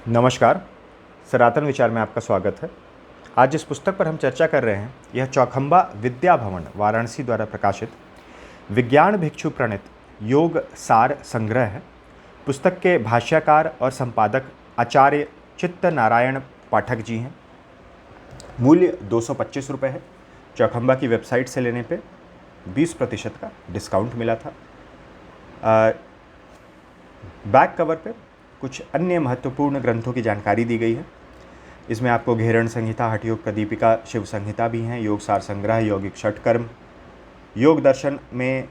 नमस्कार। सनातन विचार में आपका स्वागत है। आज जिस पुस्तक पर हम चर्चा कर रहे हैं यह चौखंबा विद्या भवन वाराणसी द्वारा प्रकाशित विज्ञान भिक्षु प्रणीत योग सार संग्रह है। पुस्तक के भाष्यकार और संपादक आचार्य चित्त नारायण पाठक जी हैं। मूल्य 225 रुपये है। चौखंबा की वेबसाइट से लेने पे 20% का डिस्काउंट मिला था। बैक कवर पे कुछ अन्य महत्वपूर्ण ग्रंथों की जानकारी दी गई है। इसमें आपको घेरण संहिता, हठ योग प्रदीपिका, शिव संहिता भी हैं, योग सार संग्रह, यौगिक षटकर्म, योग दर्शन में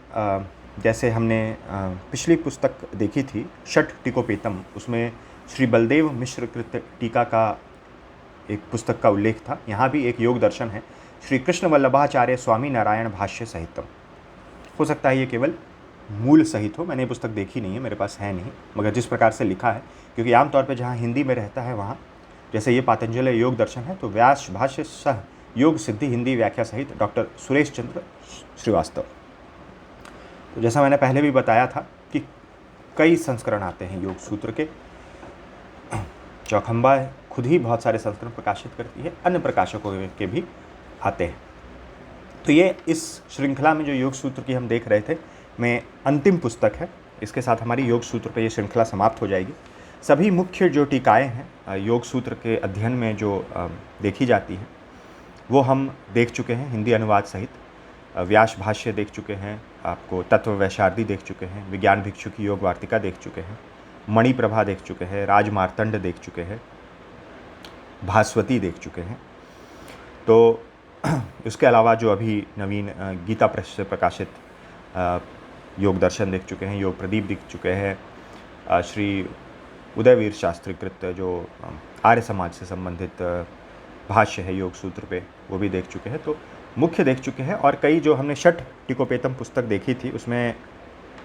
जैसे हमने पिछली पुस्तक देखी थी षट टिकोपेतम, उसमें श्री बलदेव मिश्र कृत टीका का एक पुस्तक का उल्लेख था। यहाँ भी एक योग दर्शन है, श्री कृष्ण वल्लभाचार्य स्वामी नारायण भाष्य सहितम। हो सकता है ये केवल मूल सहित हो, मैंने ये पुस्तक देखी नहीं है, मेरे पास है नहीं, मगर जिस प्रकार से लिखा है, क्योंकि आमतौर पे जहाँ हिंदी में रहता है वहाँ, जैसे ये पातंजलि योग दर्शन है तो व्यास भाष्य सह योग सिद्धि हिंदी व्याख्या सहित डॉक्टर सुरेश चंद्र श्रीवास्तव। तो जैसा मैंने पहले भी बताया था कि कई संस्करण आते हैं योग सूत्र के। चौखंबा खुद ही बहुत सारे संस्करण प्रकाशित करती है, अन्य प्रकाशकों के भी आते हैं। तो ये इस श्रृंखला में जो योग सूत्र की हम देख रहे थे में अंतिम पुस्तक है। इसके साथ हमारी योग सूत्र पे ये श्रृंखला समाप्त हो जाएगी। सभी मुख्य जो टीकाएँ हैं योग सूत्र के अध्ययन में जो देखी जाती हैं वो हम देख चुके हैं हिंदी अनुवाद सहित। व्यास भाष्य देख चुके हैं, आपको तत्व वैशारदी देख चुके हैं, विज्ञान भिक्षु की योग वार्तिका देख चुके हैं, मणिप्रभा देख चुके हैं, राजमार्तंड देख चुके हैं, भास्वती देख चुके हैं। तो इसके अलावा जो अभी नवीन गीता प्रेस से प्रकाशित योग दर्शन देख चुके हैं, योग प्रदीप देख चुके हैं, श्री उदयवीर शास्त्री कृत जो आर्य समाज से संबंधित भाष्य है योग सूत्र पे वो भी देख चुके हैं। तो मुख्य देख चुके हैं, और कई जो हमने षट टिकोपेतम पुस्तक देखी थी उसमें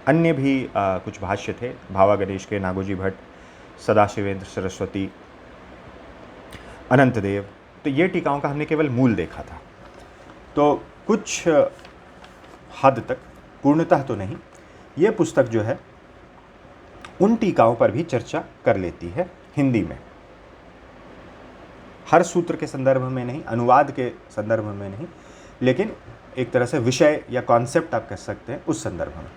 अन्य भी कुछ भाष्य थे, भावा गणेश के, नागोजी भट्ट, सदाशिवेंद्र सरस्वती, अनंत देव। तो ये टीकाओं का हमने केवल मूल देखा था। तो कुछ हद तक, पूर्णतः तो नहीं, ये पुस्तक जो है उन टीकाओं पर भी चर्चा कर लेती है हिंदी में। हर सूत्र के संदर्भ में नहीं, अनुवाद के संदर्भ में नहीं, लेकिन एक तरह से विषय या कॉन्सेप्ट आप कह सकते हैं उस संदर्भ में।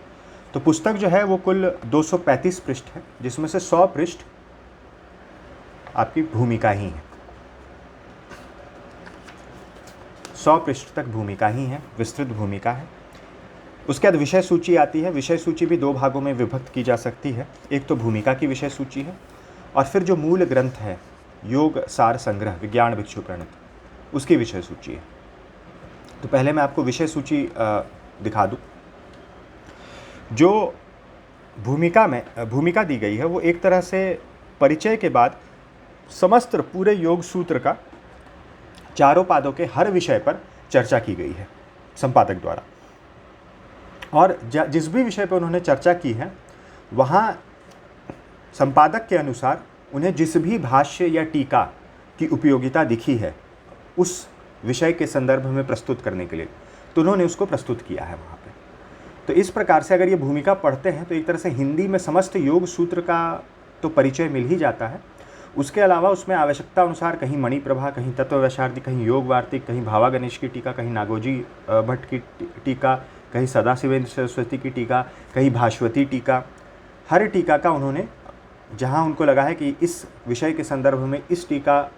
तो पुस्तक जो है वो कुल 235 पृष्ठ है, जिसमें से 100 पृष्ठ आपकी भूमिका ही है। 100 पृष्ठ तक भूमिका ही है, विस्तृत भूमिका है। उसके बाद विषय सूची आती है। विषय सूची भी 2 भागों में विभक्त की जा सकती है। एक तो भूमिका की विषय सूची है, और फिर जो मूल ग्रंथ है योग सार संग्रह विज्ञान भिक्षु प्रणीत, उसकी विषय सूची है। तो पहले मैं आपको विषय सूची दिखा दूं। जो भूमिका दी गई है वो एक तरह से परिचय के बाद समस्त पूरे योग सूत्र का चारों पादों के हर विषय पर चर्चा की गई है संपादक द्वारा। और जिस भी विषय पर उन्होंने चर्चा की है वहाँ संपादक के अनुसार उन्हें जिस भी भाष्य या टीका की उपयोगिता दिखी है उस विषय के संदर्भ में प्रस्तुत करने के लिए, तो उन्होंने उसको प्रस्तुत किया है वहाँ पे। तो इस प्रकार से अगर ये भूमिका पढ़ते हैं तो एक तरह से हिंदी में समस्त योग सूत्र का तो परिचय मिल ही जाता है। उसके अलावा उसमें आवश्यकता अनुसार कहीं मणिप्रभा, कहीं तत्व वैशारदी, कहीं योग वार्तिक, कहीं भावा गणेश की टीका, कहीं नागोजी भट्ट की टीका, कहीं सदाशिवेंद्र सरस्वती की टीका, कहीं भास्वती टीका। हर टीका का उन्होंने, जहाँ उनको लगा है कि इस विषय के संदर्भ में इस टीका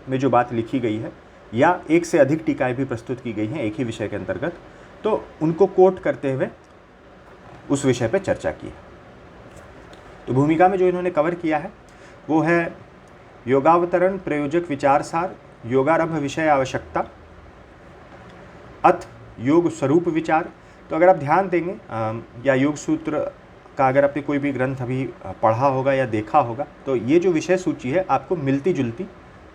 में जो बात लिखी गई है, या एक से अधिक टीकाएँ भी प्रस्तुत की गई हैं एक ही विषय के अंतर्गत, तो उनको कोट करते हुए उस विषय पर चर्चा की है। तो भूमिका में जो इन्होंने कवर किया है वो है योगावतरण, प्रयोजक विचार सार, योगारंभ विषय आवश्यकता, अथ योग स्वरूप विचार। तो अगर आप ध्यान देंगे या योग सूत्र का अगर आपने कोई भी ग्रंथ अभी पढ़ा होगा या देखा होगा, तो ये जो विषय सूची है आपको मिलती जुलती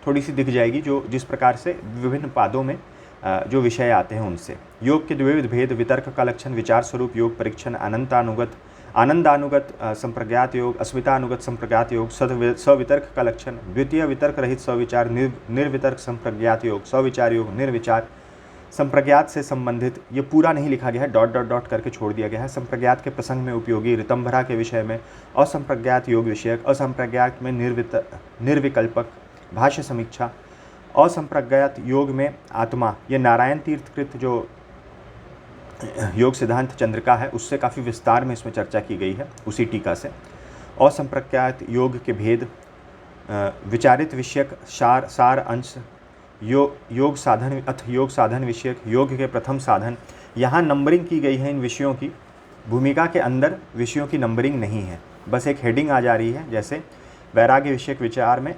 थोड़ी सी दिख जाएगी, जो जिस प्रकार से विभिन्न पादों में जो विषय आते हैं उनसे। योग के द्विविध भेद, वितर्क का लक्षण, विचार स्वरूप योग परीक्षण, आनंदानुगत संप्रज्ञात योग, अस्मितानुगत संप्रज्ञात योग, सवितर्क का लक्षण, द्वितीय वितर्क रहित सविचार, निर्वितर्क संप्रज्ञात योग, सविचार योग, निर्विचार, संप्रज्ञात से संबंधित, ये पूरा नहीं लिखा गया है, डॉट डॉट डॉट करके छोड़ दिया गया है। संप्रज्ञात के प्रसंग में उपयोगी, ऋतंभरा के विषय में, असंप्रज्ञात योग विषयक, असंप्रज्ञात में निर्विकल्पक, भाष्य समीक्षा, असंप्रज्ञात योग में आत्मा, ये नारायण तीर्थकृत जो योग सिद्धांत चंद्रिका है उससे काफ़ी विस्तार में इसमें चर्चा की गई है, उसी टीका से। असंप्रज्ञात योग के भेद, विचारित विषयक सार अंश, योग साधन अथ योग साधन विषयक, योग के प्रथम साधन। यहाँ नंबरिंग की गई है इन विषयों की, भूमिका के अंदर विषयों की नंबरिंग नहीं है, बस एक हेडिंग आ जा रही है, जैसे वैराग्य विषयक विचार में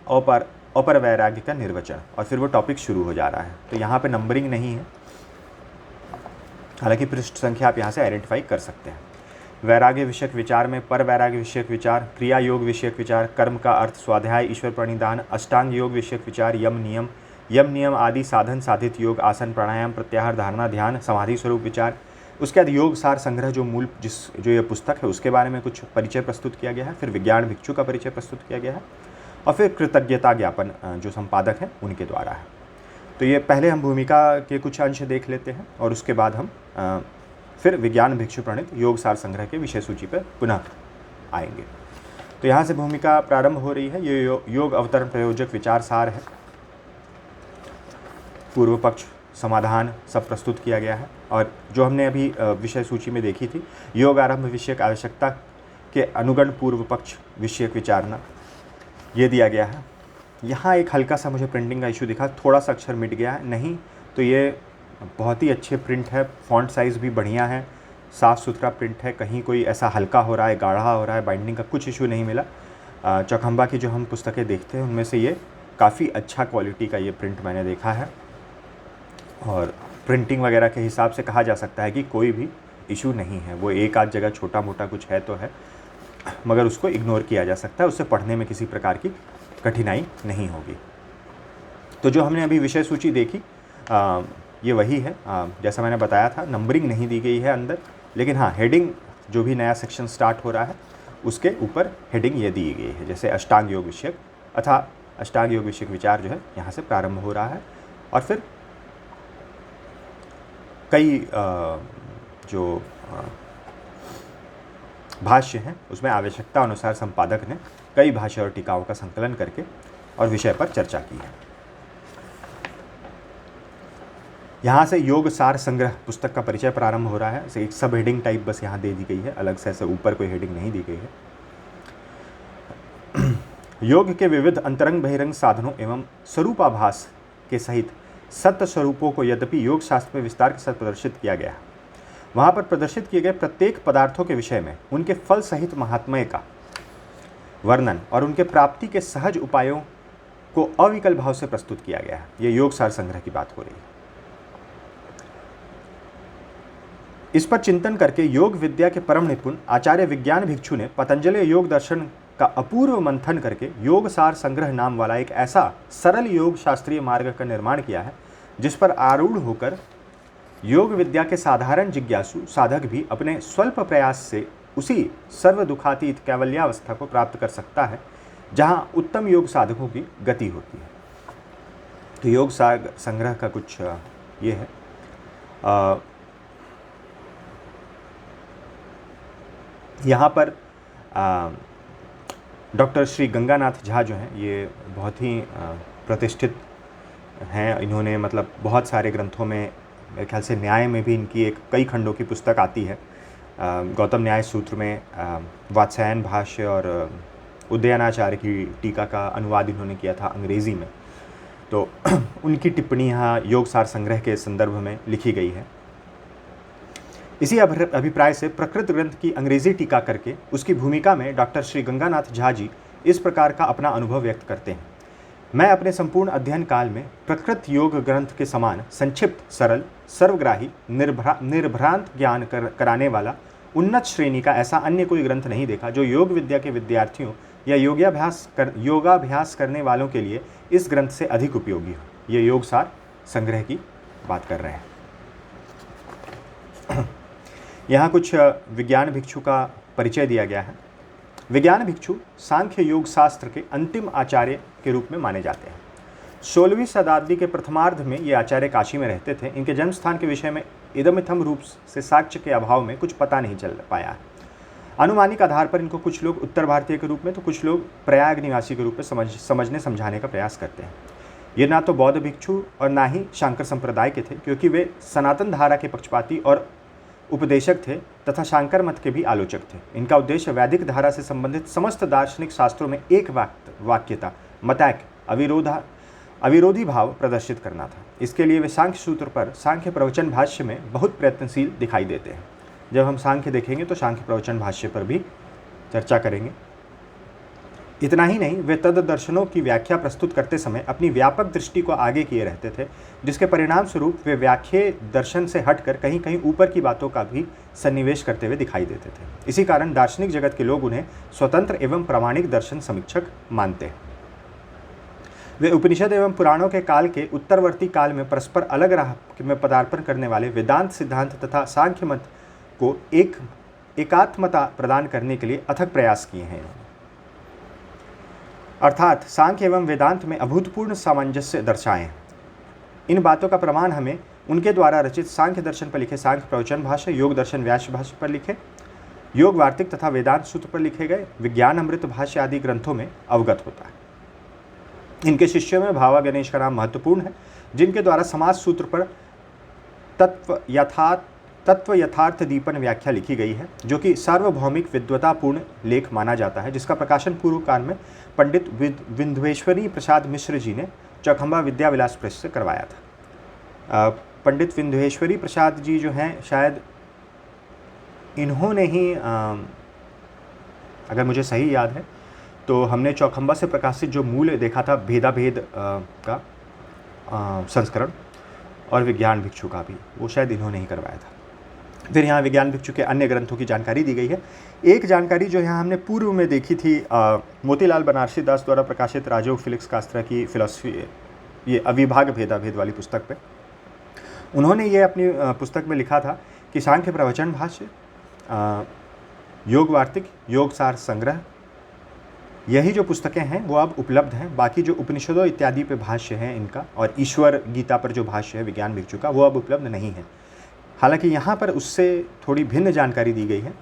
अपर वैराग्य का निर्वचन, और फिर वो टॉपिक शुरू हो जा रहा है। तो यहाँ पे नंबरिंग नहीं है, हालांकि पृष्ठ संख्या आप यहाँ से आइडेंटिफाई कर सकते हैं। वैराग्य विषयक विचार में पर वैराग्य विषयक विचार, क्रिया योग विषयक विचार, कर्म का अर्थ, स्वाध्याय, ईश्वर प्रणिधान, अष्टांग योग विषयक विचार, यम नियम आदि, साधन साधित योग, आसन प्राणायाम, प्रत्याहार, धारणा, ध्यान, समाधि स्वरूप विचार। उसके बाद योग सार संग्रह जो ये पुस्तक है उसके बारे में कुछ परिचय प्रस्तुत किया गया है। फिर विज्ञान भिक्षु का परिचय प्रस्तुत किया गया है, और फिर कृतज्ञता ज्ञापन जो संपादक हैं उनके द्वारा है। तो ये पहले हम भूमिका के कुछ अंश देख लेते हैं, और उसके बाद हम फिर विज्ञान भिक्षु प्रणीत योग सार संग्रह के विषय सूची पर पुनः आएंगे। तो यहाँ से भूमिका प्रारंभ हो रही है। ये योग अवतरण प्रयोजक विचार सार है, पूर्व पक्ष समाधान सब प्रस्तुत किया गया है। और जो हमने अभी विषय सूची में देखी थी, योग आरंभ विषयक आवश्यकता के अनुगण पूर्व पक्ष विषयक विचारना, ये दिया गया है। यहाँ एक हल्का सा मुझे प्रिंटिंग का इशू दिखा, थोड़ा सा अक्षर मिट गया है, नहीं तो ये बहुत ही अच्छे प्रिंट है, फॉन्ट साइज़ भी बढ़िया है, साफ़ सुथरा प्रिंट है, कहीं कोई ऐसा हल्का हो रहा है, गाढ़ा हो रहा है, बाइंडिंग का कुछ इशू नहीं मिला। चौखंबा की जो हम पुस्तकें देखते हैं उनमें से ये काफ़ी अच्छा क्वालिटी का ये प्रिंट मैंने देखा है, और प्रिंटिंग वगैरह के हिसाब से कहा जा सकता है कि कोई भी इशू नहीं है। वो एक आध जगह छोटा मोटा कुछ है तो है, मगर उसको इग्नोर किया जा सकता है, उससे पढ़ने में किसी प्रकार की कठिनाई नहीं होगी। तो जो हमने अभी विषय सूची देखी ये वही है, जैसा मैंने बताया था, नंबरिंग नहीं दी गई है अंदर, लेकिन हाँ हेडिंग जो भी नया सेक्शन स्टार्ट हो रहा है उसके ऊपर हेडिंग ये दी गई है, जैसे अष्टांग योग विषयक अथा अष्टांग योग विषयक विचार जो है यहाँ से प्रारंभ हो रहा है। और फिर कई जो भाष्य हैं उसमें आवश्यकता अनुसार संपादक ने कई भाष्य और टीकाओं का संकलन करके और विषय पर चर्चा की है। यहाँ से योग सार संग्रह पुस्तक का परिचय प्रारंभ हो रहा है। एक सब हेडिंग टाइप बस यहाँ दे दी गई है, अलग से ऐसे ऊपर कोई हेडिंग नहीं दी गई है। योग के विविध अंतरंग बहिरंग साधनों एवं स्वरूपाभास के सहित सत्य स्वरूपों को यद्यपि योग शास्त्र में विस्तार के साथ प्रदर्शित किया गया है, वहाँ पर प्रदर्शित किए गए प्रत्येक पदार्थों के विषय में उनके फल सहित महात्म्य का वर्णन और उनके प्राप्ति के सहज उपायों को अविकल भाव से प्रस्तुत किया गया है। ये योग सार संग्रह की बात हो रही है। इस पर चिंतन करके योग विद्या के परम निपुण आचार्य विज्ञान भिक्षु ने पतंजलि योग दर्शन का अपूर्व मंथन करके योग सार संग्रह नाम वाला एक ऐसा सरल योग शास्त्रीय मार्ग का निर्माण किया है, जिस पर आरूढ़ होकर योग विद्या के साधारण जिज्ञासु साधक भी अपने स्वल्प प्रयास से उसी सर्व दुखातीत कैवल्यावस्था को प्राप्त कर सकता है जहाँ उत्तम योग साधकों की गति होती है। तो योग सार संग्रह का कुछ ये है। यहाँ पर डॉक्टर श्री गंगानाथ झा जो हैं ये बहुत ही प्रतिष्ठित हैं। इन्होंने मतलब बहुत सारे ग्रंथों में, मेरे ख्याल से न्याय में भी इनकी एक कई खंडों की पुस्तक आती है। गौतम न्याय सूत्र में वात्स्यायन भाष्य और उदयनाचार्य की टीका का अनुवाद इन्होंने किया था अंग्रेज़ी में। तो उनकी टिप्पणी यहाँ योग सार संग्रह के संदर्भ में लिखी गई है। इसी अभिप्राय से प्रकृत ग्रंथ की अंग्रेजी टीका करके उसकी भूमिका में डॉक्टर श्री गंगानाथ झा जी इस प्रकार का अपना अनुभव व्यक्त करते हैं। मैं अपने संपूर्ण अध्ययन काल में प्रकृत योग ग्रंथ के समान संक्षिप्त, सरल, सर्वग्राही, निर्भ्रांत ज्ञान कराने वाला उन्नत श्रेणी का ऐसा अन्य कोई ग्रंथ नहीं देखा जो योग विद्या के विद्यार्थियों या योगाभ्यास करने वालों के लिए इस ग्रंथ से अधिक उपयोगी हो। ये योग सार संग्रह की बात कर रहे हैं। यहाँ कुछ विज्ञान भिक्षु का परिचय दिया गया है। विज्ञान भिक्षु सांख्य योग शास्त्र के अंतिम आचार्य के रूप में माने जाते हैं। 16वीं शताब्दी के प्रथमार्ध में ये आचार्य काशी में रहते थे। इनके जन्म स्थान के विषय में इदमिथम रूप से साक्ष्य के अभाव में कुछ पता नहीं चल पाया। अनुमानिक आधार पर इनको कुछ लोग उत्तर भारतीय के रूप में तो कुछ लोग प्रयाग निवासी के रूप में समझने समझाने का प्रयास करते हैं। ये ना तो बौद्ध भिक्षु और ना ही शांकर संप्रदाय के थे, क्योंकि वे सनातन धारा के पक्षपाती और उपदेशक थे तथा शांकर मत के भी आलोचक थे। इनका उद्देश्य वैदिक धारा से संबंधित समस्त दार्शनिक शास्त्रों में एक वाक्यता मतैक अविरोधी भाव प्रदर्शित करना था। इसके लिए वे सांख्य सूत्र पर सांख्य प्रवचन भाष्य में बहुत प्रयत्नशील दिखाई देते हैं। जब हम सांख्य देखेंगे तो सांख्य प्रवचन भाष्य पर भी चर्चा करेंगे। इतना ही नहीं, वे तद दर्शनों की व्याख्या प्रस्तुत करते समय अपनी व्यापक दृष्टि को आगे किए रहते थे, जिसके परिणाम स्वरूप वे व्याख्या दर्शन से हटकर कहीं कहीं ऊपर की बातों का भी सन्निवेश करते हुए दिखाई देते थे। इसी कारण दार्शनिक जगत के लोग उन्हें स्वतंत्र एवं प्रामाणिक दर्शन समीक्षक मानते हैं। वे उपनिषद एवं पुराणों के काल के उत्तरवर्ती काल में परस्पर अलग राह में पदार्पण करने वाले वेदांत सिद्धांत तथा सांख्य मत को एकात्मता प्रदान करने के लिए अथक प्रयास किए हैं। अर्थात सांख्य एवं वेदांत में अभूतपूर्व सामंजस्य दर्शाएं। इन बातों का प्रमाण हमें उनके द्वारा रचित सांख्य दर्शन पर लिखे सांख्य प्रवचन भाष्य, योग दर्शन व्यास भाष्य पर लिखे योग वार्तिक तथा वेदांत सूत्र पर लिखे गए विज्ञान अमृत भाष्य आदि ग्रंथों में अवगत होता है। इनके शिष्यों में भावा गणेश का नाम महत्वपूर्ण है, जिनके द्वारा समाज सूत्र पर तत्व यथार्थ दीपन व्याख्या लिखी गई है, जो कि सार्वभौमिक विद्वतापूर्ण लेख माना जाता है, जिसका प्रकाशन पूर्व काल में पंडित विंध्येश्वरी प्रसाद मिश्र जी ने चौखंबा विद्या विलास प्रेस से करवाया था। पंडित विंध्येश्वरी प्रसाद जी जो हैं, शायद इन्होंने ही अगर मुझे सही याद है तो हमने चौखंबा से प्रकाशित जो मूल देखा था भेदाभेद का संस्करण और विज्ञान भिक्षु का भी, वो शायद इन्होंने ही करवाया था। फिर यहाँ विज्ञान भिक्षु के अन्य ग्रंथों की जानकारी दी गई है। एक जानकारी जो यहाँ हमने पूर्व में देखी थी मोतीलाल बनारसी दास द्वारा प्रकाशित राजयोग फिलिक्स कास्त्रा की फिलॉसफी, ये अविभाग भेदाभेद वाली पुस्तक पे उन्होंने ये अपनी पुस्तक में लिखा था कि सांख्य प्रवचन भाष्य, योग वार्तिक, योग सार संग्रह, यही जो पुस्तकें हैं वो अब उपलब्ध हैं। बाकी जो उपनिषदों इत्यादि पे भाष्य हैं इनका और ईश्वर गीता पर जो भाष्य है विज्ञान भिक्षु का, वो अब उपलब्ध नहीं है। हालांकि यहाँ पर उससे थोड़ी भिन्न जानकारी दी गई है।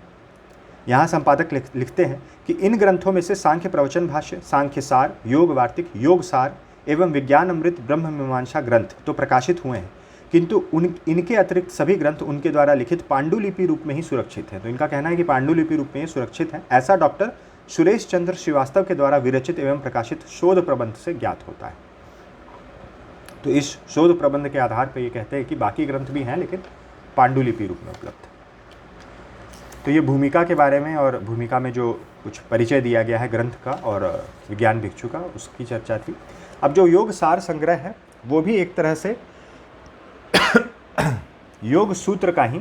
यहाँ संपादक लिखते हैं कि इन ग्रंथों में से सांख्य प्रवचन भाष्य, सांख्य सार, योग वार्तिक, योग सार एवं विज्ञान अमृत ब्रह्म मीमांसा ग्रंथ तो प्रकाशित हुए हैं, किंतु इनके अतिरिक्त सभी ग्रंथ उनके द्वारा लिखित पांडुलिपि रूप में ही सुरक्षित हैं। तो इनका कहना है कि पांडुलिपि रूप में ही सुरक्षित है। ऐसा डॉक्टर सुरेश चंद्र श्रीवास्तव के द्वारा विरचित एवं प्रकाशित शोध प्रबंध से ज्ञात होता है। तो इस शोध प्रबंध के आधार पर ये कहते हैं कि बाकी ग्रंथ भी हैं लेकिन पांडुलिपि रूप में उपलब्ध है। तो ये भूमिका के बारे में और भूमिका में जो कुछ परिचय दिया गया है ग्रंथ का और विज्ञान भिक्षु का, उसकी चर्चा थी। अब जो योग सार संग्रह है वो भी एक तरह से योग सूत्र का ही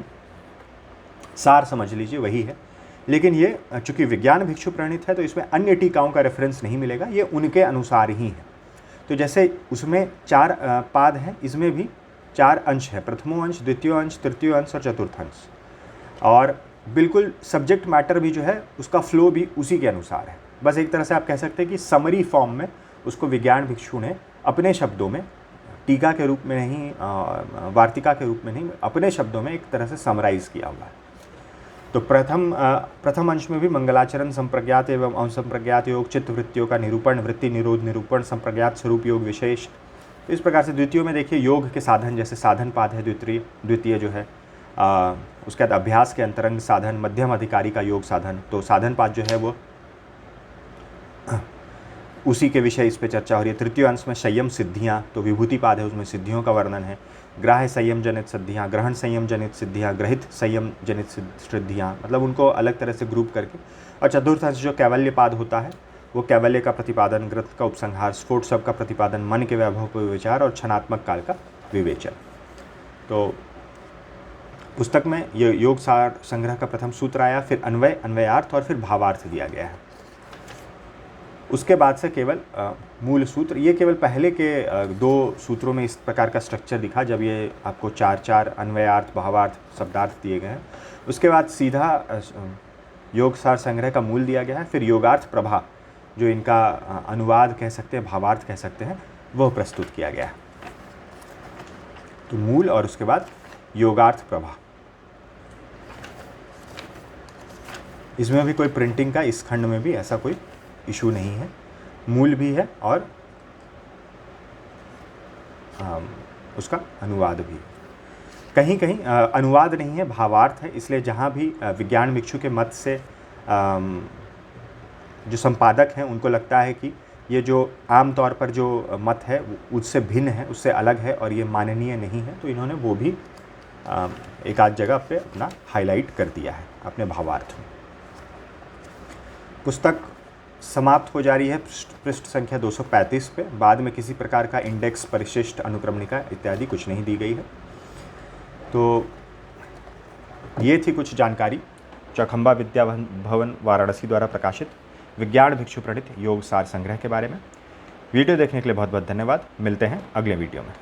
सार समझ लीजिए, वही है। लेकिन ये चूँकि विज्ञान भिक्षु प्रणीत है तो इसमें अन्य टीकाओं का रेफरेंस नहीं मिलेगा, ये उनके अनुसार ही है। तो जैसे उसमें 4 पाद हैं, इसमें भी 4 अंश है, प्रथमो अंश, द्वितीय अंश, तृतीय अंश और चतुर्थ अंश। और बिल्कुल सब्जेक्ट मैटर भी जो है उसका फ्लो भी उसी के अनुसार है। बस एक तरह से आप कह सकते हैं कि समरी फॉर्म में उसको विज्ञान भिक्षु ने अपने शब्दों में, टीका के रूप में नहीं, वार्तिका के रूप में नहीं, अपने शब्दों में एक तरह से समराइज किया हुआ है। तो प्रथम अंश में भी मंगलाचरण, संप्रज्ञात एवं असंप्रज्ञात योग, चित्त वृत्तियों का निरूपण, वृत्ति निरोध निरूपण, संप्रज्ञात स्वरूप योग विशेष। इस प्रकार से द्वितीय में देखिए योग के साधन, जैसे साधन पाद है द्वितीय जो है, उसके बाद अभ्यास के अंतरंग साधन, मध्यम अधिकारी का योग साधन। तो साधन पाद जो है वो उसी के विषय, इस पे चर्चा हो रही है। तृतीय अंश में संयम सिद्धियाँ, तो विभूति पाद है, उसमें सिद्धियों का वर्णन है। ग्राह्य संयम जनित सिद्धियाँ, ग्रहण संयम जनित सिद्धियाँ, ग्रहित संयम जनित सिद्धियाँ, मतलब उनको अलग तरह से ग्रुप करके। और चतुर्थ अंश जो कैवल्य पाद होता है वो कैवल्य का प्रतिपादन, ग्रंथ का उपसंहार, स्फोट सब का प्रतिपादन, मन के वैभव को विचार और क्षणात्मक काल का विवेचन। तो पुस्तक में ये योग सार संग्रह का प्रथम सूत्र आया, फिर अन्वय, अन्वयार्थ और फिर भावार्थ दिया गया है। उसके बाद से केवल मूल सूत्र, ये केवल पहले के 2 सूत्रों में इस प्रकार का स्ट्रक्चर दिखा, जब ये आपको 4 अन्वयार्थ, भावार्थ, शब्दार्थ दिए गए हैं। उसके बाद सीधा योग सार संग्रह का मूल दिया गया है, फिर योगार्थ प्रभा, जो इनका अनुवाद कह सकते हैं, भावार्थ कह सकते हैं, वह प्रस्तुत किया गया है। तो मूल और उसके बाद योगार्थ प्रभा। इसमें भी कोई प्रिंटिंग का, इस खंड में भी ऐसा कोई इशू नहीं है। मूल भी है और उसका अनुवाद भी। कहीं कहीं अनुवाद नहीं है, भावार्थ है। इसलिए जहाँ भी विज्ञान भिक्षु के मत से जो संपादक हैं उनको लगता है कि ये जो आम तौर पर जो मत है उससे भिन्न है, उससे अलग है और ये माननीय नहीं है, तो इन्होंने वो भी एक आध जगह पे अपना हाईलाइट कर दिया है अपने भावार्थ में। पुस्तक समाप्त हो जा रही है पृष्ठ संख्या 235 पे। बाद में किसी प्रकार का इंडेक्स, परिशिष्ट, अनुक्रमणिका इत्यादि कुछ नहीं दी गई है। तो ये थी कुछ जानकारी चौखंबा विद्या भवन वाराणसी द्वारा प्रकाशित विज्ञान भिक्षु प्रणीत योग सार संग्रह के बारे में। वीडियो देखने के लिए बहुत बहुत धन्यवाद। मिलते हैं अगले वीडियो में।